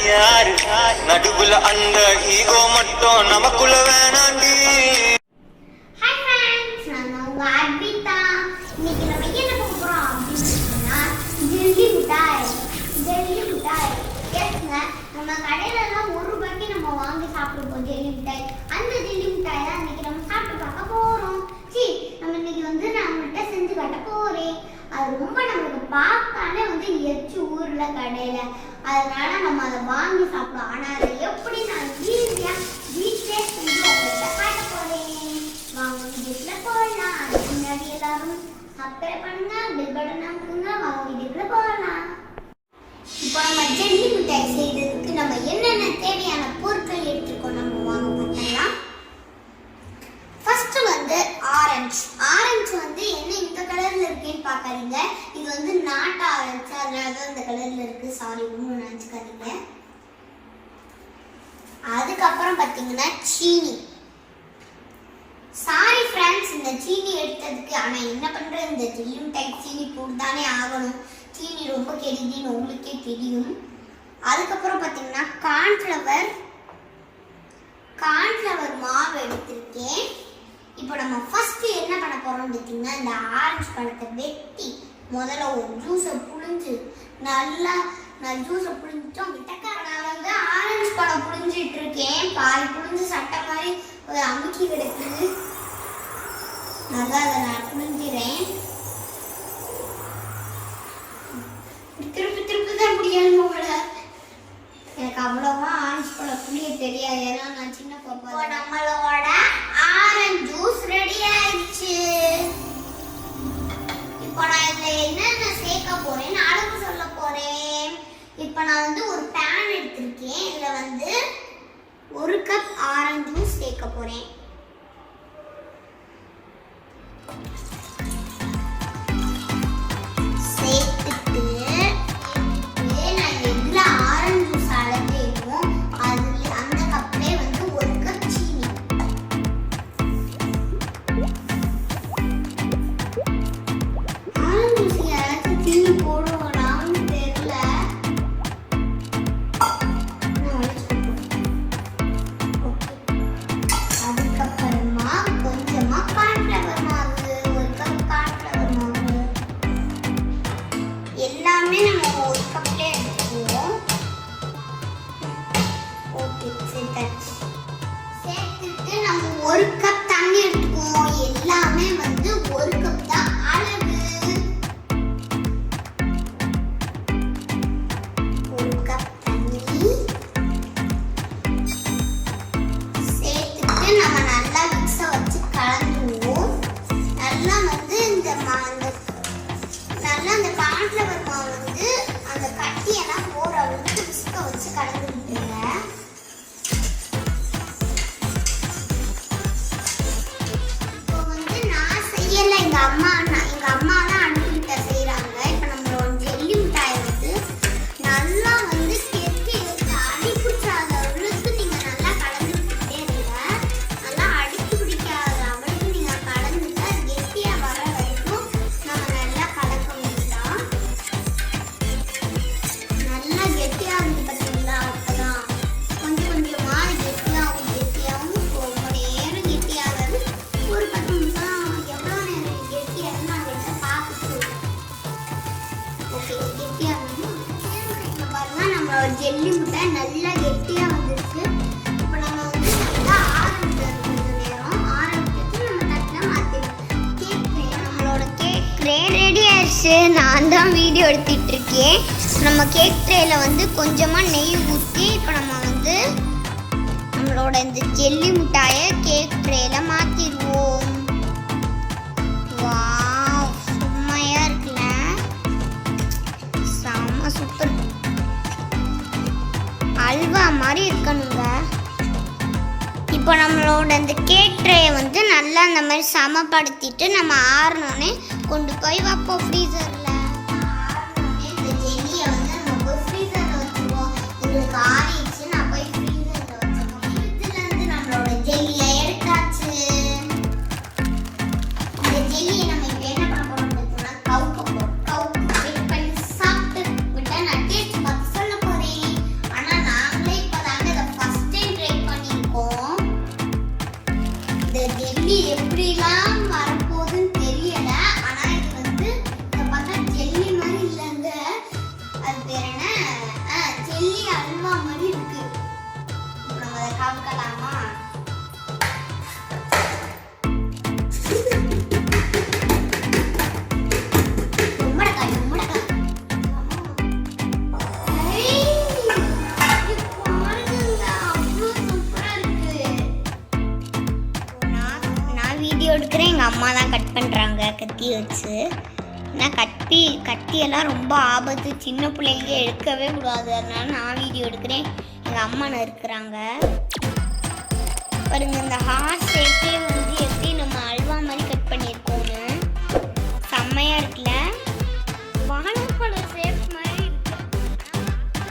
யாரு நடுவுல அந்த ஈகோ மட்டும் நமக்குள்ள வேணாண்டி. ஹாய் ஃப்ரெண்ட்ஸ், நான் உங்க அட்விதா. இன்னைக்கு நம்ம என்ன பார்க்க போறோம் அப்படின்னா ஜெல்லி மிட்டாய். எஸ்ங்க, நம்ம கடையில எல்லாம் 1 ரூபாய்க்கு நம்ம வாங்கி சாப்பிடுவோம் ஜெல்லி மிட்டாய். அந்த ஜெல்லி மிட்டாய் தான் இன்னைக்கு நம்ம சாப்பிட்டு பார்க்க போறோம். நம்ம இன்னைக்கு வந்து நான் உங்கள்கிட்ட செஞ்சு காட்ட போறேன். அது ரொம்ப நம்மளுக்கு பார்த்தாலே வந்து எச்சு ஊர்ல கடையில, அதனால நம்ம அதை வாங்கி சாப்பிடுவோம். ஆனா அதை எப்படி நான் ஈஸியா வீட்டிலே செஞ்சு உங்கள்கிட்ட காட்ட போறேன். வாங்க வீட்டுல போடலாம். அதுக்கு முன்னாடி எல்லாரும் சப்ஸ்கிரைப் பண்ணுங்க, பெல் பட்டன் அமுக்குங்க. வாங்க வீட்டுக்குள்ள போகலாம். இப்போ நம்ம ஜெல்லி மிட்டாய் செய்யறதுக்கு நம்ம என்னென்ன தேவையான பொருட்கள் எடுத்துக்கோம் நம்ம வாங்க பார்க்கலாம். ஃபர்ஸ்ட் வந்து ஆரஞ்சு வந்து என்ன இந்த கலர்ல இருக்குன்னு பார்க்காதீங்க. இது வந்து நாட்டு ஆரஞ்சு, அதனால தான் இந்த கலர்ல இருக்கு. சாரி, ஒன்றும் நினச்சிக்காதீங்க. அதுக்கப்புறம் பார்த்தீங்கன்னா சீனி. சாரி ஃப்ரெண்ட்ஸ், இந்த சீனி எடுத்ததுக்கு. ஆனால் என்ன பண்ணுறது, இந்த ஜெல்லி மிட்டாய் சீனி போட்டு தானே ஆகணும். சீனி ரொம்ப கெடுதின்னு உங்களுக்கே தெரியும். அதுக்கப்புறம் பார்த்தீங்கன்னா கார்ன்ஃப்ளவர் மாவு எடுத்திருக்கேன். இப்போ நம்ம ஃபர்ஸ்ட் என்ன பண்ண போறோம் பார்த்தீங்கன்னா, இந்த ஆரஞ்சு பழத்தை வெட்டி முதல்ல ஒரு ஜூஸை புழிஞ்சு நான் ஜூஸை புழிஞ்சிட்டோம். நான் வந்து ஆரஞ்சு பழம் புழிஞ்சிட்டு இருக்கேன். பாதி புழிஞ்சு சட்டை மாதிரி ஒரு அமுக்கி கிடக்குது. நல்லா அதை நான் புழிஞ்சிறேன். திருப்பி தான் முடியணும் போல. எனக்கு அவ்வளவா ஆரஞ்சு பழம் புளிய தெரியாது, ஏன்னா நான் சின்ன பாப்பா. நம்மளோட ஆரஞ்சு ஜூஸ் ரெடி ஆயிடுச்சு. இப்போ நான் இதுல என்னென்ன சேர்க்க போறேன்னு அளவு சொல்ல போறேன். இப்போ நான் வந்து ஒரு பேன் எடுத்திருக்கேன். இதுல வந்து 1 கப் ஆரஞ்சு ஜூஸ் சேர்க்க போறேன். எங்க அம்மா தான் அடிவிட்ட செய்யறாங்க. இப்ப நம்மளோட ஜெல்லி மிட்டாய் வந்து நல்லா வந்து கெட்டி அடி பிடிச்சாத அளவுக்கு நீங்க நல்லா கலந்துக்கிட்டே இருங்க. நல்லா அடிச்சு பிடிக்காத அளவுக்கு நீங்க கலந்துட்டு கெட்டியா வர வரைக்கும் நம்ம நல்லா கலக்க வேண்டாம். நல்லா கெட்டியா இருந்து பார்த்தீங்களா, அப்பதான் கொஞ்சம் கொஞ்சமா கெட்டியாகவும் ரொம்ப நேரம் கெட்டியாகாது. ஒரு 10 நிமிஷம் ஜெல்லி மிட்டாய் நல்லா கெட்டியா வந்துருக்கு. இப்போ நம்ம வந்து நல்லா ஆரம்பிச்சு நம்ம தட்டில் மாற்றிடுவோம். நம்மளோட கேக் ட்ரே ரெடி ஆயிடுச்சு. நான் தான் வீடியோ எடுத்துட்டு இருக்கேன். நம்ம கேக் ட்ரேல வந்து கொஞ்சமாக நெய் ஊற்றி இப்போ நம்ம வந்து நம்மளோட இந்த ஜெல்லி மிட்டாயை கேக் ட்ரேல மாற்றிடுவோம். வாவ், செம்மையா இருக்குல்ல, செம்ம சூப்பர். அல்வா மாதிரி இருக்கணுங்க. இப்போ நம்மளோட இந்த கேக் ட்ரேயை வந்து நல்லா அந்த மாதிரி சமப்படுத்திட்டு நம்ம ஆறணுன்னே கொண்டு போய் வைப்போம் ஃப்ரீசரில். ஆறணுன்னே இந்த ஜெல்லியை வந்து நம்ம போய் ஃப்ரீசரில் வச்சுருவோம். உங்களுக்கு ஆறிடுச்சு, நான் போய் ஃப்ரீசரில் வச்சுருக்கோம். இதுலேருந்து நம்மளோட ஜெல்லியை எடுத்தாச்சு. இந்த ஜெல்லியை நம்ம இப்போ என்ன பண்ண போகிறோம் பார்த்தீங்கன்னா கவுக்க போகிறோம். வெயிட் பண்ணி சாப்பிட்டு விட்டா நான் டேஸ்ட் பார்த்து சொல்ல போகிறேன். ஆனால் கத்தி வச்சு. ஏன்னா கத்தியெல்லாம் ரொம்ப ஆபத்து, சின்ன பிள்ளைங்க எடுக்கவே கூடாது. அதனால நான் வீடியோ எடுக்கிறேன், எங்கள் அம்மா இருக்கிறாங்க பாருங்க. இந்த ஹார்ட் ஷேப்பே வந்து